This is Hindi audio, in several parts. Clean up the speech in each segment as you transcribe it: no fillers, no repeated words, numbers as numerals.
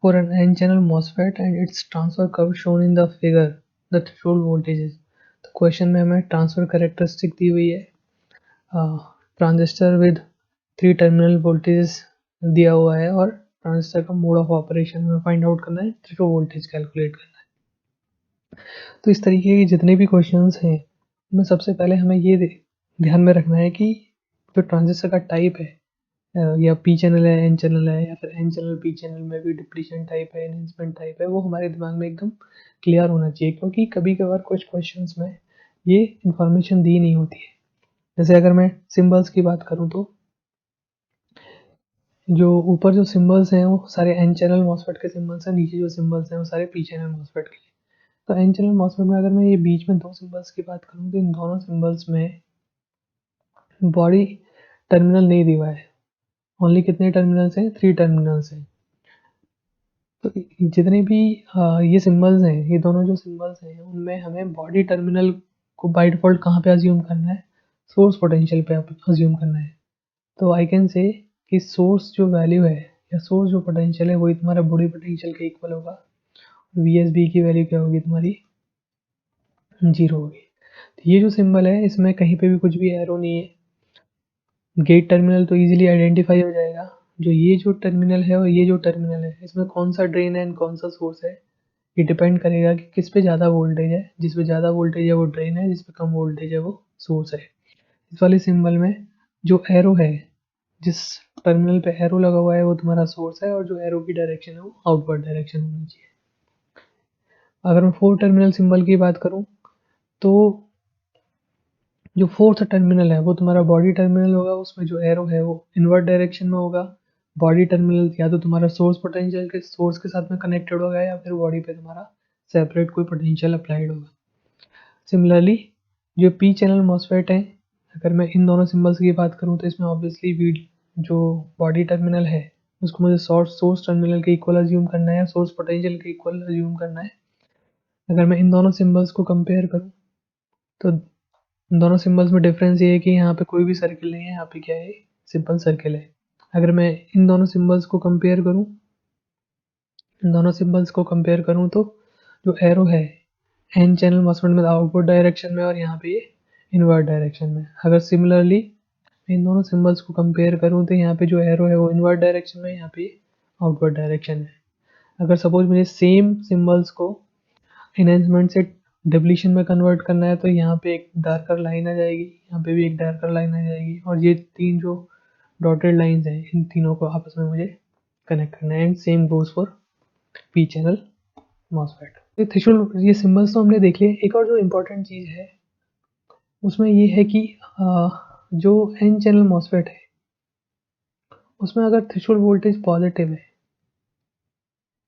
For an n-channel MOSFET and its transfer curve shown in the figure, the threshold voltages. तो क्वेश्चन में हमें ट्रांसफर कैरेक्टरिस्टिक दी हुई है, ट्रांजिस्टर विद 3 टर्मिनल वोल्टेज दिया हुआ है और ट्रांजिस्टर का मोड ऑफ ऑपरेशन में फाइंड आउट करना है, थ्रेशोल्ड वोल्टेज कैलकुलेट करना है। तो इस तरीके के जितने भी क्वेश्चंस हैं उनमें सबसे पहले हमें ये ध्यान में रखना है कि जो ट्रांजिस्टर का टाइप है, या पी चैनल है, एन चैनल है, या फिर एन चैनल पी चैनल में भी डिप्लीशन टाइप है, एनहेंसमेंट टाइप है, वो हमारे दिमाग में एकदम क्लियर होना चाहिए, क्योंकि कभी कभार कुछ क्वेश्चंस में ये इंफॉर्मेशन दी नहीं होती है। जैसे अगर मैं सिंबल्स की बात करूँ तो जो ऊपर जो सिंबल्स हैं वो सारे एन चैनल मॉसफेट के सिंबल्स हैं, नीचे जो सिंबल्स हैं वो सारे पी चैनल मॉसफेट के लिए। तो एन चैनल मॉसफेट में अगर मैं ये बीच में 2 सिंबल्स की बात करूँ तो इन दोनों सिंबल्स में बॉडी टर्मिनल नहीं दिया है। ओनली कितने टर्मिनल्स हैं? 3 टर्मिनल्स हैं। तो जितने भी ये सिंबल्स हैं, ये दोनों जो सिंबल्स हैं उनमें हमें बॉडी टर्मिनल को बाय डिफ़ॉल्ट कहाँ पे अज्यूम करना है? सोर्स पोटेंशियल पे अज्यूम करना है। तो आई कैन से कि सोर्स जो वैल्यू है या सोर्स जो पोटेंशियल है वही तुम्हारा बॉडी पोटेंशियल के इक्वल होगा। वीएसबी की वैल्यू क्या होगी? तुम्हारी 0 होगी। तो ये जो सिंबल है इसमें कहीं पे भी कुछ भी एरो नहीं है। गेट टर्मिनल तो ईजिली आइडेंटिफाई हो जाएगा। जो ये जो टर्मिनल है और ये जो टर्मिनल है इसमें कौन सा ड्रेन है एंड कौन सा सोर्स है, ये डिपेंड करेगा कि किस पे ज़्यादा वोल्टेज है। जिस पे ज़्यादा वोल्टेज है वो ड्रेन है, जिस पे कम वोल्टेज है वो सोर्स है। इस वाले सिंबल में जो एरो है, जिस टर्मिनल पे एरो लगा हुआ है वो तुम्हारा सोर्स है, और जो एरो की डायरेक्शन है वो आउटवर्ड डायरेक्शन होनी चाहिए। अगर मैं 4 टर्मिनल सिंबल की बात करूँ तो जो फोर्थ टर्मिनल है वो तुम्हारा बॉडी टर्मिनल होगा। उसमें जो एरो है वो इनवर्ट डायरेक्शन में होगा। बॉडी टर्मिनल या तो तुम्हारा सोर्स पोटेंशियल के सोर्स के साथ में कनेक्टेड होगा या फिर बॉडी पे तुम्हारा सेपरेट कोई पोटेंशियल अप्लाइड होगा। सिमिलरली जो पी चैनल मॉसफेट है, अगर मैं इन दोनों सिंबल्स की बात करूँ तो इसमें ऑब्वियसली वी जो बॉडी टर्मिनल है उसको मुझे सोर्स टर्मिनल के इक्वल अज्यूम करना है, सोर्स पोटेंशियल के इक्वल अज्यूम करना है। अगर मैं इन दोनों सिंबल्स को कंपेयर करूँ तो दोनों सिंबल्स में डिफरेंस ये है कि यहाँ पे कोई भी सर्किल नहीं है, यहाँ पे क्या है? सिंपल सर्किल है। अगर मैं इन दोनों सिंबल्स को कंपेयर करूँ, इन दोनों सिंबल्स को कंपेयर करूँ तो जो एरो है एन चैनल मॉसफेट में आउटपुट डायरेक्शन में और यहाँ पे ये इनवर्ट डायरेक्शन में। अगर सिमिलरली इन दोनों सिंबल्स को कंपेयर करूँ तो यहाँ पे जो एरो है वो इनवर्ट डायरेक्शन में, यहाँ पे आउटवर्ड डायरेक्शन है। अगर सपोज मुझे सेम सिंबल्स को इनहेंसमेंट से डिप्लीशन में कन्वर्ट करना है तो यहाँ पे एक डार्कर लाइन आ जाएगी, यहाँ पे भी एक डार्कर लाइन आ जाएगी, और ये 3 जो डॉटेड लाइंस हैं इन तीनों को आपस में मुझे कनेक्ट करना है। And same goes for P channel MOSFET. ये थ्रेशोल्ड, ये सिंबल्स तो हमने देख लिए। एक और जो इम्पोर्टेंट चीज़ है उसमें ये है कि जो एन चैनल मॉसफेट है उसमें अगर थ्रेशोल्ड वोल्टेज पॉजिटिव है,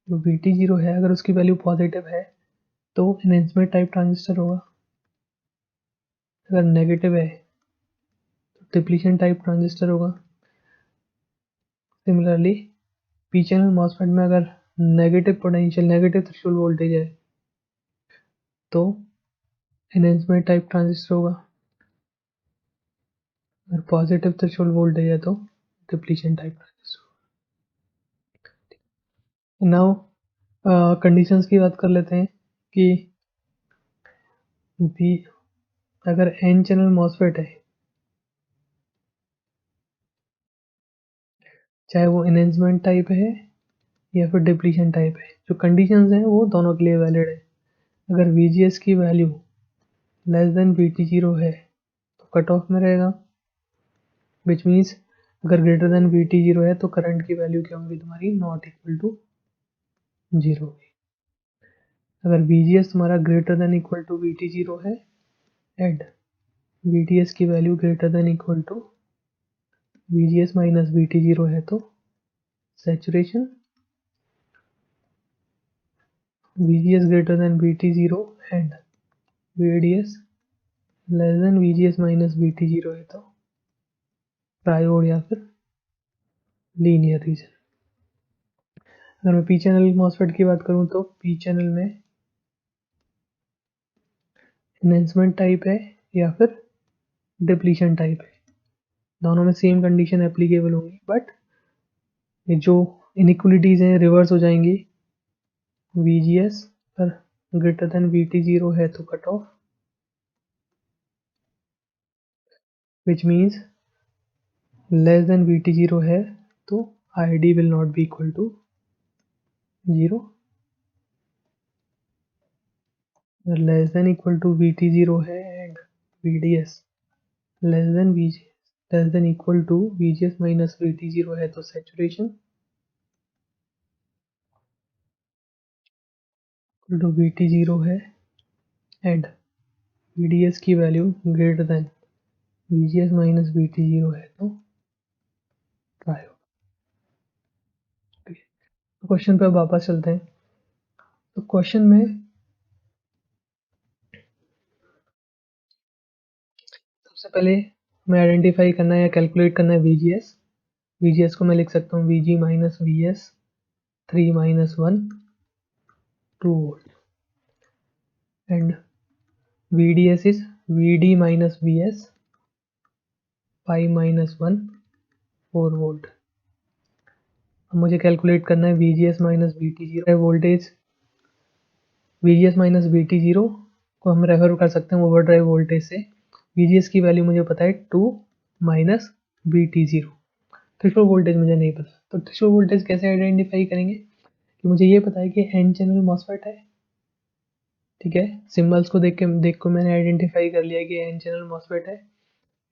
जो VT0 है, अगर उसकी वैल्यू पॉजिटिव है तो एनहेंसमेंट टाइप ट्रांजिस्टर होगा। अगर नेगेटिव है तो डिप्लीशन टाइप ट्रांजिस्टर होगा। सिमिलरली पी चैनल मॉसफेट में अगर negative potential, negative threshold voltage है तो एनहेंसमेंट टाइप ट्रांजिस्टर होगा। अगर पॉजिटिव थ्रेशोल्ड वोल्टेज है तो depletion type transistor. Now conditions की बात कर लेते हैं कि भी अगर एन चैनल मॉसफेट है, चाहे वो एनहेंसमेंट टाइप है या फिर डिप्लीशन टाइप है, जो कंडीशंस हैं वो दोनों के लिए वैलिड है। अगर VGS की वैल्यू लेस देन VT0 है तो कट ऑफ में रहेगा, विच मीन्स अगर ग्रेटर देन VT0 है तो करंट की वैल्यू क्या होगी? तुम्हारी नॉट इक्वल टू 0 होगी। अगर VGS तुम्हारा greater than equal to VT0 है एंड VTS की value greater than equal to VGS minus VT0 है तो saturation. VGS greater than VT0 and VDS less than VGS minus VT0 है तो ट्रायोड या फिर लीनियर रीजन। अगर मैं पी चैनल मॉसफेट की बात करूँ तो पी चैनल में एनहेंसमेंट टाइप है या फिर डिप्लीशन टाइप है, दोनों में सेम कंडीशन एप्लीकेबल होगी, बट ये जो इनइक्वलिटीज हैं रिवर्स हो जाएंगी, VGS पर ग्रेटर देन VT0 है तो cut off, which means less than VT0 है तो ID will not be equal to 0, less than equal to VT0 है and VDS less than VGS less than equal to VGS minus VT0 है तो सैचुरेशन इक्वल टू VT0 है एंड VDS की value greater than VGS minus VT0 है तो ट्राई हो। तो क्वेश्चन पे वापस चलते हैं। तो क्वेश्चन में सबसे पहले हमें आइडेंटिफाई करना है या कैलकुलेट करना है VGS। VGS को मैं लिख सकता हूँ VG minus VS 3 minus 1 2 volt and VDS is VD minus VS 5 minus 1 4 volt. अब मुझे कैलकुलेट करना है VGS minus VT0 voltage. VGS minus VT0 को हम रेफर कर सकते हैं ओवर ड्राइव वोल्टेज से। VGS की वैल्यू मुझे पता है 2 माइनस VT0, थ्रेशोल्ड वोल्टेज मुझे नहीं पता। तो थ्रेशोल्ड वोल्टेज कैसे आइडेंटिफाई करेंगे कि मुझे ये पता है कि एन चैनल मॉसफेट है, ठीक है, सिंबल्स को देख को मैंने आइडेंटिफाई कर लिया कि एन चैनल मॉसफेट है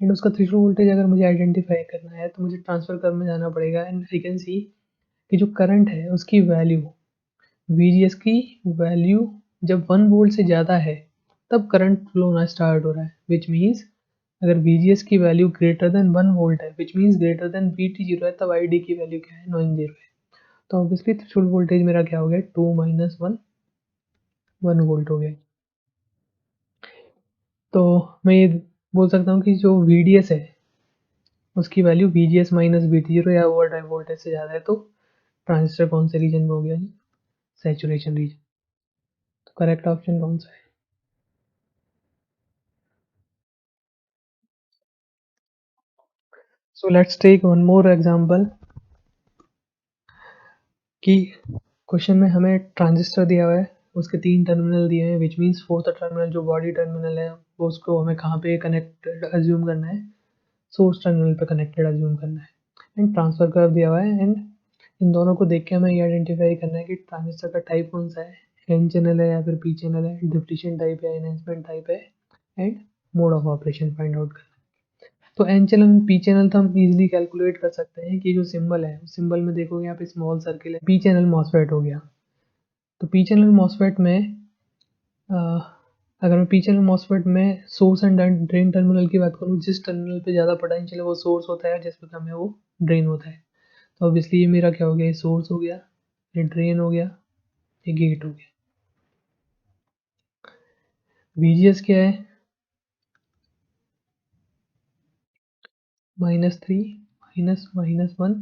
एंड उसका थ्रेशोल्ड वोल्टेज अगर मुझे आइडेंटिफाई करना है तो मुझे ट्रांसफर कर्व में जाना पड़ेगा एंड आई कैन सी कि जो करंट है उसकी वैल्यू VGS की वैल्यू जब 1 वोल्ट से ज़्यादा है तब करंट फ्लो होना स्टार्ट हो रहा है, विच मीन्स अगर VGS की वैल्यू ग्रेटर देन 1 वोल्ट है which means greater than VT0 है तब ID की वैल्यू क्या है, नॉन जीरो है। तो ऑब्वियसली थ्रेशोल्ड वोल्टेज मेरा क्या हो गया 2 माइनस 1 वोल्ट हो गया। तो मैं ये बोल सकता हूँ कि जो VDS है उसकी वैल्यू VGS माइनस VT0 या ओवर ड्राइव वोल्टेज से ज़्यादा है तो ट्रांजिस्टर कौन से रीजन में हो गया, सैचुरेशन रीजन। तो करेक्ट ऑप्शन कौन सा है? So let's take one more example कि क्वेश्चन में हमें ट्रांजिस्टर दिया हुआ है, उसके 3 टर्मिनल दिए हैं विच मीन्स फोर्थ टर्मिनल जो बॉडी टर्मिनल है वो उसको हमें कहाँ पे कनेक्टेड अज्यूम करना है, सोर्स टर्मिनल पे कनेक्टेड अज्यूम करना है एंड ट्रांसफर कर्व दिया हुआ है एंड इन दोनों को देख के हमें ये आइडेंटिफाई करना है कि ट्रांजिस्टर का टाइप कौन सा है, एन चैनल है या फिर पी चैनल है, डिप्लीशन टाइप है, एनहेंसमेंट टाइप है and mode of operation find out करना है। तो एन चैनल पी चैनल तो हम इजीली कैलकुलेट कर सकते हैं कि जो सिंबल है उस सिंबल में देखोगे यहाँ पे स्मॉल सर्किल है, पी चैनल मॉसफेट हो गया। तो पी चैनल मॉसफेट में अगर मैं पी चैनल मॉसफेट में सोर्स एंड ड्रेन टर्मिनल की बात करूँ, जिस टर्मिनल पे ज़्यादा पोटेंशियल है वो सोर्स होता है, जिस पे कम है वो ड्रेन होता है। तो ऑब्वियसली ये मेरा क्या हो गया, ये सोर्स हो गया, ये ड्रेन हो गया, ये गेट हो गया। VGS क्या है, -3 -1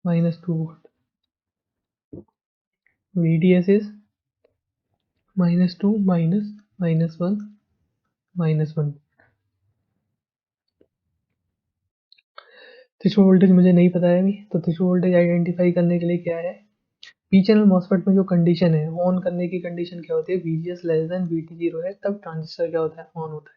-2 volt. VDS is -2 -1 -1। Threshold voltage मुझे नहीं पता है अभी, तो थ्रेशोल्ड वोल्टेज आइडेंटिफाई करने के लिए क्या है, पी चैनल मॉसफेट में जो कंडीशन है ऑन करने की कंडीशन क्या होती है, VGS लेस देन VT0 है तब ट्रांजिस्टर क्या होता है, ऑन होता है।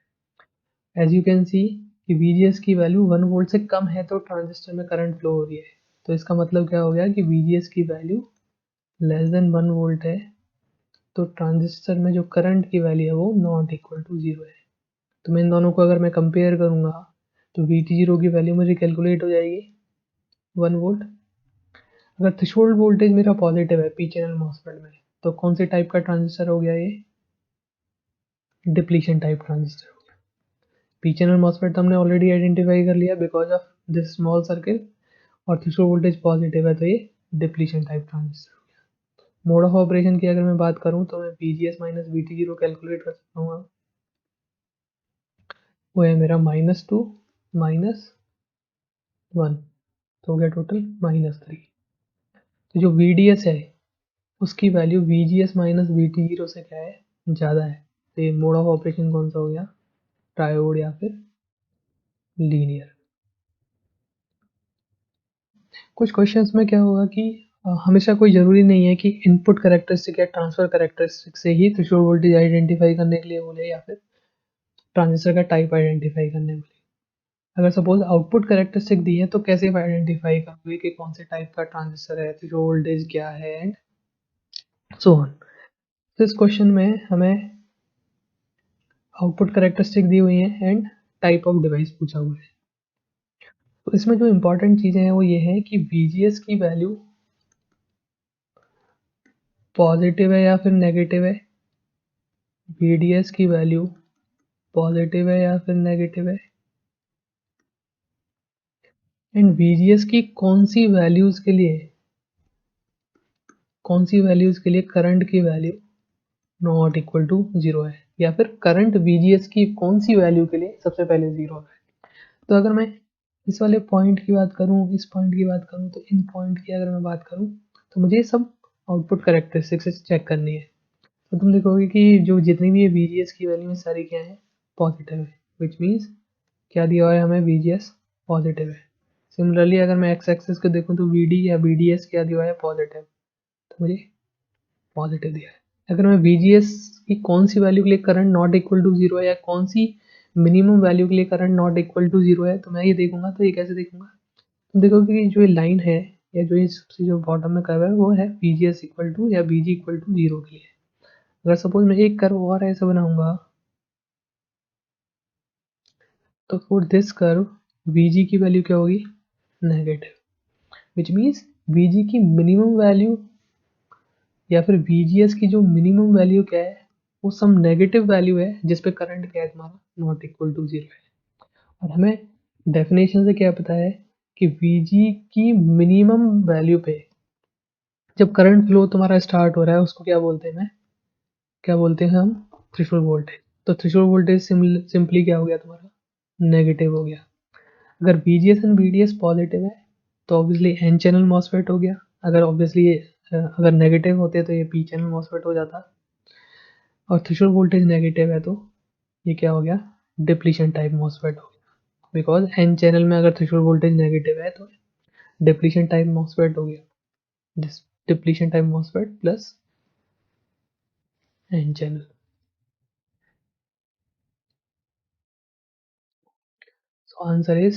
एज यू कैन सी कि VGS की वैल्यू 1 वोल्ट से कम है तो ट्रांजिस्टर में करंट फ्लो हो रही है। तो इसका मतलब क्या हो गया कि VGS की वैल्यू लेस देन 1 वोल्ट है तो ट्रांजिस्टर में जो करंट की वैल्यू है वो नॉट इक्वल टू 0 है। तो मैं इन दोनों को अगर मैं कंपेयर करूँगा तो VT0 की वैल्यू मुझे कैलकुलेट हो जाएगी 1 वोल्ट। अगर थ्रेशोल्ड वोल्टेज मेरा पॉजिटिव है पी चैनल मॉसफेट में तो कौन से टाइप का ट्रांजिस्टर हो गया, ये डिप्लीशन टाइप ट्रांजिस्टर हो गया। पी चैनल मॉसफेट तो हमने ऑलरेडी आइडेंटिफाई कर लिया because of this small circle और थ्रेशोल्ड वोल्टेज पॉजिटिव है तो ये डिप्लीशन टाइप ट्रांजिस्टर हो गया। मोड ऑफ ऑपरेशन की अगर मैं बात करूँ तो मैं VGS माइनस VT0 कैलकुलेट कर सकता हूँ, वो है मेरा -2 -1 तो हो गया टोटल -3। तो जो VDS है उसकी वैल्यू VGS माइनस VT0 से क्या है, ज़्यादा है। तो ये मोड ऑफ ऑपरेशन कौन सा हो गया, ट्रायोड या फिर लीनियर। कुछ क्वेश्चंस में क्या होगा कि हमेशा कोई ज़रूरी नहीं है कि इनपुट कैरेक्टरिस्टिक या ट्रांसफर कैरेक्टरिस्टिक से ही थ्रेशोल्ड वोल्टेज आइडेंटिफाई करने के लिए बोले या फिर ट्रांजिस्टर का टाइप आइडेंटिफाई करने बोले। अगर सपोज आउटपुट कैरेक्टरिस्टिक दी है तो कैसे आइडेंटिफाई करोगे कि कौन से टाइप का ट्रांजिस्टर है, थ्रेशोल्ड वोल्टेज क्या है एंड सो ऑन। इस क्वेश्चन में हमें आउटपुट कैरेक्टरिस्टिक दी हुई है एंड टाइप ऑफ डिवाइस पूछा हुआ है। तो इसमें जो इम्पोर्टेंट चीज़ें हैं वो ये है कि VGS की वैल्यू पॉजिटिव है या फिर नेगेटिव है, VDS की वैल्यू पॉजिटिव है या फिर नेगेटिव है, एंड VGS की कौन सी वैल्यूज़ के लिए करंट की वैल्यू नॉट इक्वल टू 0 है, या फिर करंट VGS की कौन सी वैल्यू के लिए सबसे पहले 0 है। तो अगर मैं इस वाले पॉइंट की बात करूँ, इस पॉइंट की बात करूँ, तो इन पॉइंट की अगर मैं बात करूँ तो मुझे सब आउटपुट कैरेक्टरिस्टिक्स से चेक करनी है। तो तुम देखोगे कि जो जितनी भी VGS की वैल्यू है सारी क्या है, पॉजिटिव है, विच मीन्स क्या दिया हुआ है हमें, VGS पॉजिटिव है। सिमिलरली अगर मैं एक्स एक्सिस को देखूँ तो VD या VDS क्या दिया हुआ है, पॉजिटिव, तो मुझे पॉजिटिव दिया है। अगर मैं VGS की कौन सी वैल्यू के लिए करंट नॉट इक्वल टू 0 है या कौन सी मिनिमम वैल्यू के लिए करंट नॉट इक्वल टू 0 है, तो मैं ये देखूंगा। तो ये कैसे देखूंगा, तुम देखोगे कि जो ये लाइन है या जो ये सबसे जो बॉटम में कर्व है वो है VGS इक्वल टू या VG इक्वल टू 0 के लिए। अगर सपोज मैं एक कर्व और ऐसे बनाऊंगा तो फॉर दिस कर्व VG की वैल्यू क्या होगी, नेगेटिव, विच मीन्स VG की मिनिमम वैल्यू या फिर VGS की जो मिनिमम वैल्यू क्या है वो सम नेगेटिव वैल्यू है जिस पे करंट क्या है तुम्हारा, नॉट इक्वल टू 0 है। और हमें डेफिनेशन से क्या पता है कि VG की मिनिमम वैल्यू पे जब करंट फ्लो तुम्हारा स्टार्ट हो रहा है उसको क्या बोलते हैं हम, थ्रेशोल्ड वोल्टेज। तो थ्रेशोल्ड वोल्टेज सिंपली क्या हो गया तुम्हारा, नेगेटिव हो गया। अगर VGS एंड VDS पॉजिटिव है तो ऑब्वियसली एन चैनल मॉसफेट हो गया। अगर ऑब्वियसली अगर नेगेटिव होते तो ये पी चैनल मॉसफेट हो जाता। और थ्रेशोल्ड वोल्टेज नेगेटिव है तो ये क्या हो गया, डिप्लीशन टाइप मॉसफेट हो गया। बिकॉज एन चैनल में अगर थ्रेशोल्ड वोल्टेज नेगेटिव है तो डिप्लीशन टाइप मॉसफेट हो गया, depletion type MOSFET plus N channel. So answer is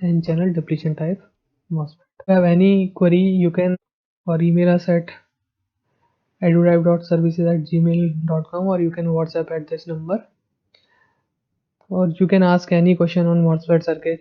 N channel depletion type MOSFET. If you have any query, you can or email us at edudrive.services@gmail.com, or you can WhatsApp at this number, or you can ask any question on MOSFET circuit.